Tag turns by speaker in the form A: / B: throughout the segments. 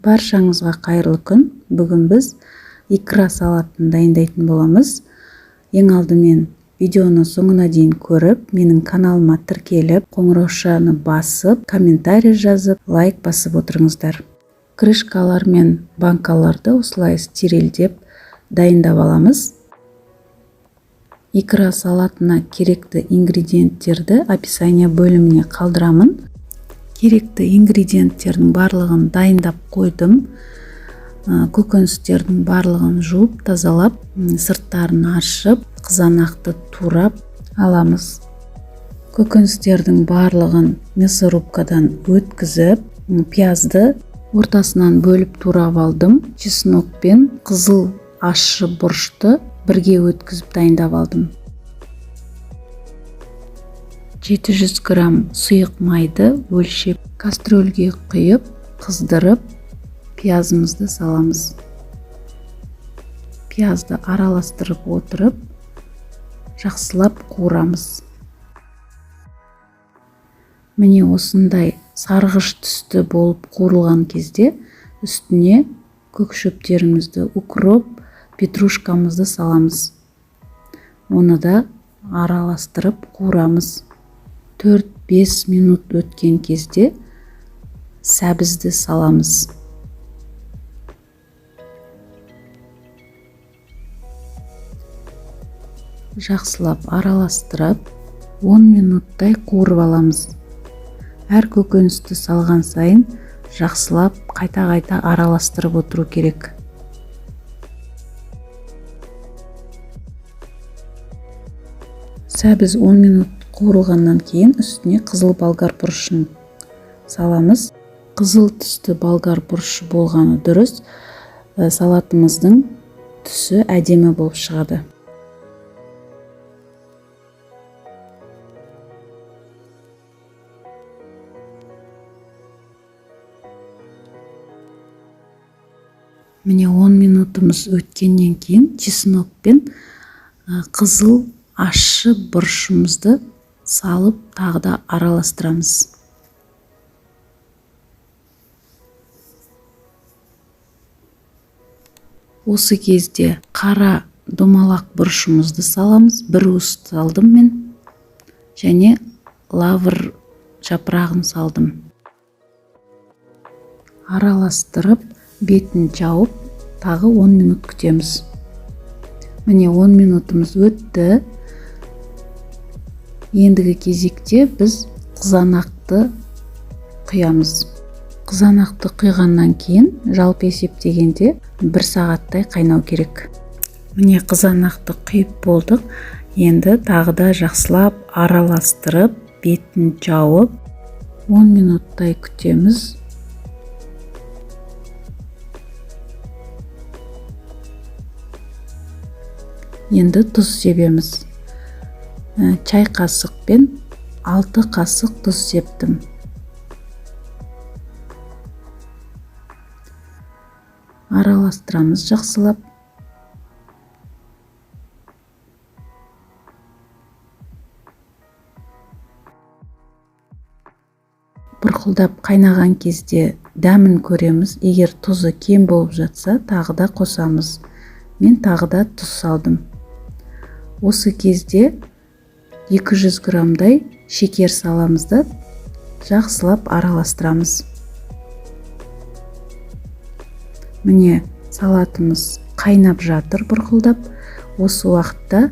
A: Баршаңызға қайырлы күн. Бүгін біз икра салатын дайындайтын боламыз. Ең алдымен видеоны соңына дейін көріп, менің каналыма тіркеліп, қоңыраушаны басып, комментарий жазып, лайк басып отырыңыздар. Крышкалар мен банкаларды осылай стерильдеп дайындап аламыз. Икра салатына керекті ингредиенттерді описание бөліміне қалдырамын. Керекті ингредиенттердің барлығын дайындап қойдым. Көкөністердің барлығын жуып, тазалап, сырттарын ашып, қызанақты турап аламыз. Көкөністердің барлығын мясорубкадан өткізіп, пиязды ортасынан бөліп турап алдым. Чеснок пен қызыл ащы бұрышты бірге өткізіп дайындап алдым. 700 грамм сұйық майды өлшеп кастрөлге құйып, қыздырып, пиязымызды саламыз. Пиязды араластырып отырып, жақсылап қуырамыз. Міне осындай сарғыш түсті болып қуырылған кезде үстіне көкшөптерімізді, укроп, петрушкамызды саламыз. Оны да араластырып қуырамыз. 4-5 минут өткен кезде сәбізді саламыз. Жақсылап араластырып, 10 минуттай қуырып аламыз. Әр көкөністі салған сайын жақсылап қайта-қайта араластырып отыру керек. Сәбіз 10 минут қуырылғаннан кейін үстіне қызыл болгар бұрышын саламыз. Қызыл түсті болгар бұрышы болғаны дұрыс. Салатымыздың түсі әдемі болып шығады. Міне 10 минутымыз өткеннен кейін чеснок пен қызыл ащы бұрышымызды салып, тағы да араластырамыз. Осы кезде қара домалақ бұрышымызды саламыз. Бір уыс салдым мен, және лавр жапырағын салдым. Араластырып, бетін жауып, тағы 10 минут күтеміз. Міне 10 минутымыз өтті. Ендігі кезекте біз қызанақты құямыз. Қызанақты құйғаннан кейін жалпы есептегенде 1 сағаттай қайнау керек. Міне қызанақты құйып болдық. Енді тағы да жақсылап араластырып, бетін жауып, 10 минуттай күтеміз. Енді тұз себеміз. Чай қасықпен 6 қасық тұз септім. Араластырамыз жақсылап. Бұрқылдап қайнаған кезде дәмін көреміз. Егер тұзы кем болып жатса, тағы да қосамыз. Мен тағы да тұз салдым. Осы кезде 200 граммдай шекер саламыз да жақсылап араластырамыз. Міне салатымыз қайнап жатыр бұрқылдап. Осы уақытта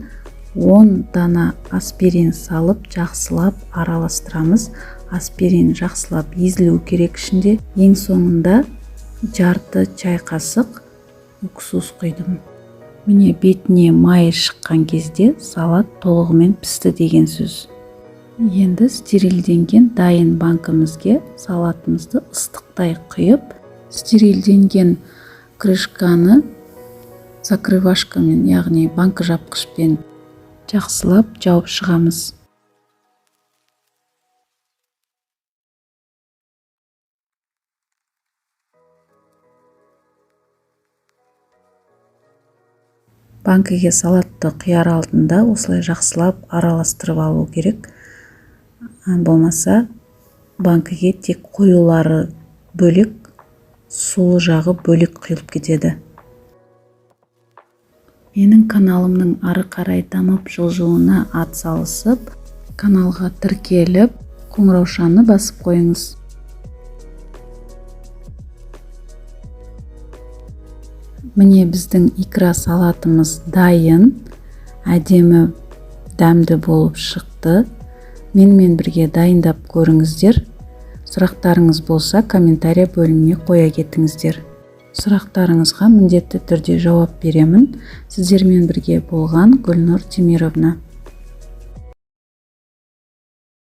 A: 10 дана аспирин салып жақсылап араластырамыз. Аспирин жақсылап езілу керек ішінде. Ең соңында жарты чай қасық уксус құйдым. Міне бетіне майы шыққан кезде салат толығымен пісті деген сөз. Енді стерильденген дайын банкімізге салатымызды ыстықтай құйып, стерильденген крышканы закрывашкамен, яғни банка жапқышпен жақсылап жауып шығамыз. Банкіге салатты құяр алдында осылай жақсылап араластырып алу керек. Болмаса банкіге тек қоюлары бөлек, сулы жағы бөлек құйылып кетеді. Менің каналымның ары қарай дамып жылжуына атсалысып, каналға тіркеліп, қоңыраушаны басып қойыңыз. Міне біздің икра салатымыз дайын, әдемі дәмді болып шықты. Менімен бірге дайындап көріңіздер. Сұрақтарыңыз болса, комментария бөліміне қоя кетіңіздер. Сұрақтарыңызға міндетті түрде жауап беремін. Сіздермен бірге болған Гүлнұр Темировна.